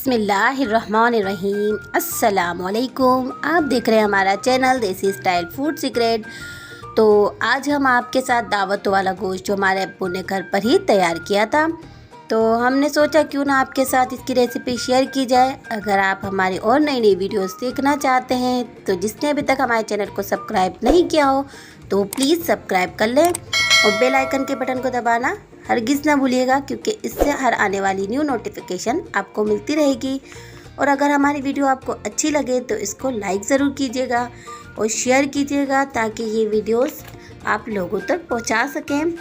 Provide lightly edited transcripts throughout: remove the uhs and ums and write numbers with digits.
बिस्मिल्लाहिर्रहमानिर्रहीम। अस्सलामुअलैकुम। आप देख रहे हैं हमारा चैनल देसी स्टाइल फूड सीक्रेट। तो आज हम आपके साथ दावत वाला गोश्त जो हमारे अब्बू ने घर पर ही तैयार किया था, तो हमने सोचा क्यों ना आपके साथ इसकी रेसिपी शेयर की जाए। अगर आप हमारी और नई नई वीडियोस देखना चाहते हैं तो जिसने अभी तक हमारे चैनल को सब्सक्राइब नहीं किया हो तो प्लीज़ सब्सक्राइब कर लें और बेल आइकन के बटन को दबाना हरगिज़ ना भूलिएगा, क्योंकि इससे हर आने वाली न्यू नोटिफिकेशन आपको मिलती रहेगी। और अगर हमारी वीडियो आपको अच्छी लगे तो इसको लाइक ज़रूर कीजिएगा और शेयर कीजिएगा ताकि ये वीडियोस आप लोगों तक पहुंचा सकें।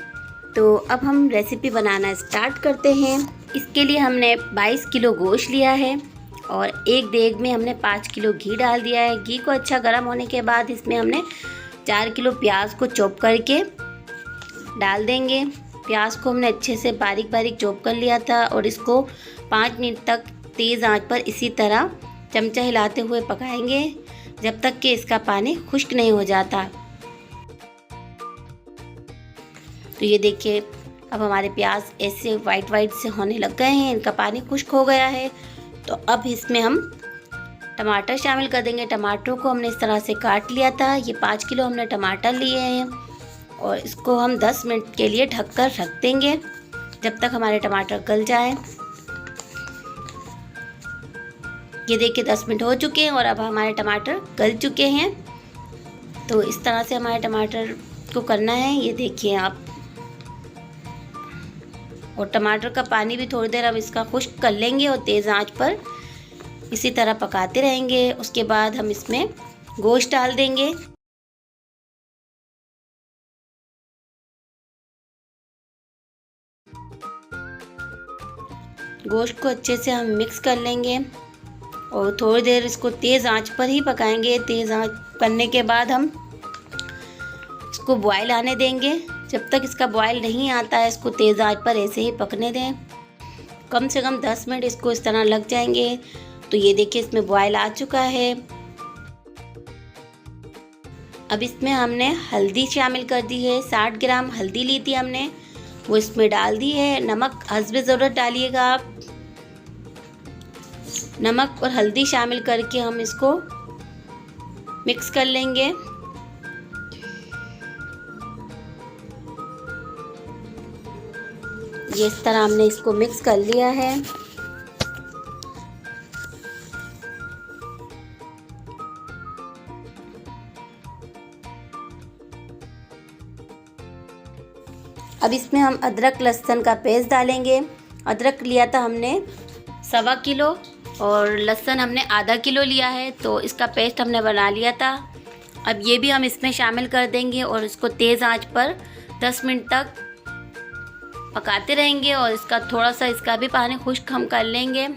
तो अब हम रेसिपी बनाना स्टार्ट करते हैं। इसके लिए हमने 22 किलो गोश्त लिया है और एक देग में हमने 5 किलो घी डाल दिया है। घी को अच्छा गर्म होने के बाद इसमें हमने 4 किलो प्याज को चॉप करके डाल देंगे। प्याज को हमने अच्छे से बारीक बारीक चॉप कर लिया था और इसको 5 मिनट तक तेज़ आंच पर इसी तरह चमचा हिलाते हुए पकाएंगे जब तक कि इसका पानी खुश्क नहीं हो जाता। तो ये देखिए, अब हमारे प्याज ऐसे वाइट से होने लग गए हैं, इनका पानी खुश्क हो गया है। तो अब इसमें हम टमाटर शामिल कर देंगे। टमाटरों को हमने इस तरह से काट लिया था। ये 5 किलो हमने टमाटर लिए हैं और इसको हम 10 मिनट के लिए ढककर रख देंगे जब तक हमारे टमाटर गल जाए। ये देखिए 10 मिनट हो चुके हैं और अब हमारे टमाटर गल चुके हैं। तो इस तरह से हमारे टमाटर को करना है, ये देखिए आप। और टमाटर का पानी भी थोड़ी देर अब इसका खुश्क कर लेंगे और तेज़ आंच पर इसी तरह पकाते रहेंगे। उसके बाद हम इसमें गोश्त डाल देंगे। गोश्त को अच्छे से हम मिक्स कर लेंगे और थोड़ी देर इसको तेज़ आंच पर ही पकाएंगे। तेज़ आंच करने के बाद हम इसको बॉयल आने देंगे। जब तक इसका बॉयल नहीं आता है इसको तेज़ आंच पर ऐसे ही पकने दें। कम से कम 10 मिनट इसको इस तरह लग जाएंगे। तो ये देखिए इसमें बॉयल आ चुका है। अब इसमें हमने हल्दी शामिल कर दी है। 60 ग्राम हल्दी ली थी हमने, वो इसमें डाल दी है। नमक हस्बे ज़रूरत डालिएगा आप। नमक और हल्दी शामिल करके हम इसको मिक्स कर लेंगे। ये इस तरह हमने इसको मिक्स कर लिया है। अब इसमें हम अदरक लहसुन का पेस्ट डालेंगे। अदरक लिया था हमने 1.25 किलो और लहसुन हमने आधा किलो लिया है, तो इसका पेस्ट हमने बना लिया था। अब ये भी हम इसमें शामिल कर देंगे और इसको तेज़ आंच पर 10 मिनट तक पकाते रहेंगे और इसका थोड़ा सा इसका भी पानी खुश्क हम कर लेंगे।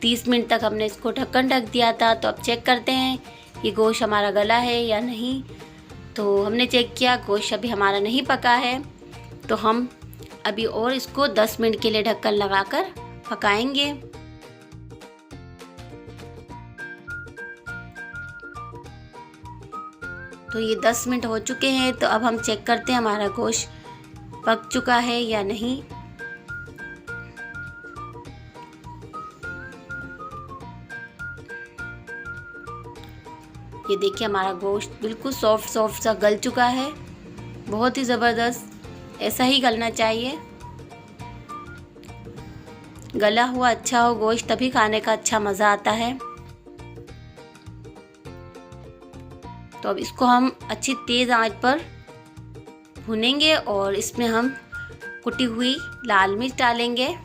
तीस मिनट तक हमने इसको ढक्कन ढक दिया था। तो अब चेक करते हैं कि गोश्त हमारा गला है या नहीं। तो हमने चेक किया, गोश्त अभी हमारा नहीं पका है। तो हम अभी और इसको 10 मिनट के लिए ढक्कन लगाकर पकाएंगे। तो ये 10 मिनट हो चुके हैं। तो अब हम चेक करते हैं हमारा गोश्त पक चुका है या नहीं। ये देखिए हमारा गोश्त बिल्कुल सॉफ्ट सा गल चुका है, बहुत ही ज़बरदस्त। ऐसा ही गलना चाहिए। गला हुआ अच्छा हो गोश्त, तभी खाने का अच्छा मज़ा आता है। तो अब इसको हम अच्छी तेज़ आंच पर भुनेंगे और इसमें हम कुटी हुई लाल मिर्च डालेंगे।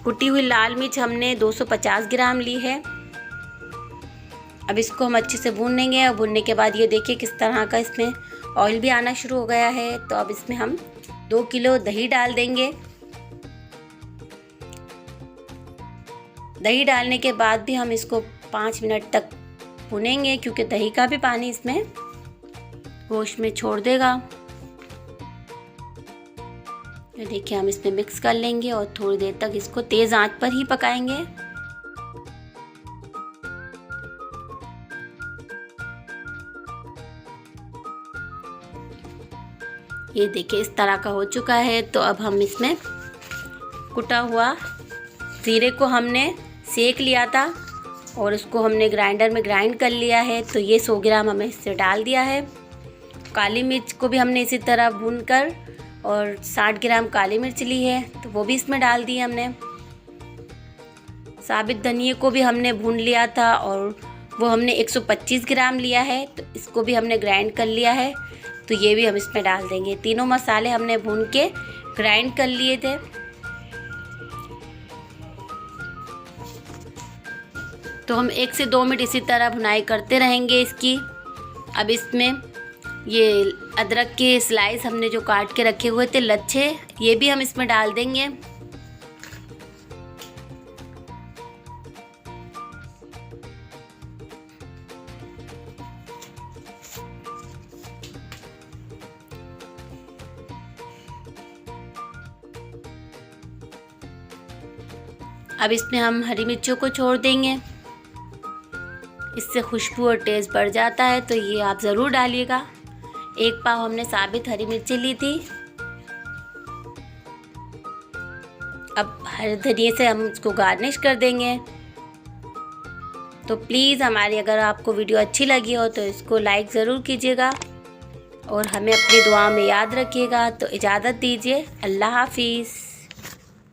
कुटी हुई लाल मिर्च हमने 250 ग्राम ली है। अब इसको हम अच्छे से भून लेंगे और भूनने के बाद ये देखिए किस तरह का इसमें ऑयल भी आना शुरू हो गया है। तो अब इसमें हम 2 किलो दही डाल देंगे। दही डालने के बाद भी हम इसको 5 मिनट तक भूनेंगे, क्योंकि दही का भी पानी इसमें गोश्त में छोड़ देगा। तो देखिए हम इसमें मिक्स कर लेंगे और थोड़ी देर तक इसको तेज़ आंच पर ही पकाएंगे। ये देखिए इस तरह का हो चुका है। तो अब हम इसमें कुटा हुआ जीरे को हमने सेक लिया था और उसको हमने ग्राइंडर में ग्राइंड कर लिया है। तो ये 100 ग्राम हमें इससे डाल दिया है। काली मिर्च को भी हमने इसी तरह भूनकर और 60 ग्राम काली मिर्च ली है तो वो भी इसमें डाल दी हमने। साबित धनिए को भी हमने भून लिया था और वो हमने 125 ग्राम लिया है तो इसको भी हमने ग्राइंड कर लिया है। तो ये भी हम इसमें डाल देंगे। तीनों मसाले हमने भून के ग्राइंड कर लिए थे। तो हम 1 से 2 मिनट इसी तरह भुनाई करते रहेंगे इसकी। अब इसमें ये अदरक के स्लाइस हमने जो काट के रखे हुए थे लच्छे, ये भी हम इसमें डाल देंगे। अब इसमें हम हरी मिर्चों को छोड़ देंगे, इससे खुशबू और टेस्ट बढ़ जाता है तो ये आप ज़रूर डालिएगा। 1 पाव हमने साबित हरी मिर्ची ली थी। अब हरे धनिए से हम इसको गार्निश कर देंगे। तो प्लीज़ हमारी अगर आपको वीडियो अच्छी लगी हो तो इसको लाइक ज़रूर कीजिएगा और हमें अपनी दुआ में याद रखिएगा। तो इजाज़त दीजिए, अल्लाह हाफिज़।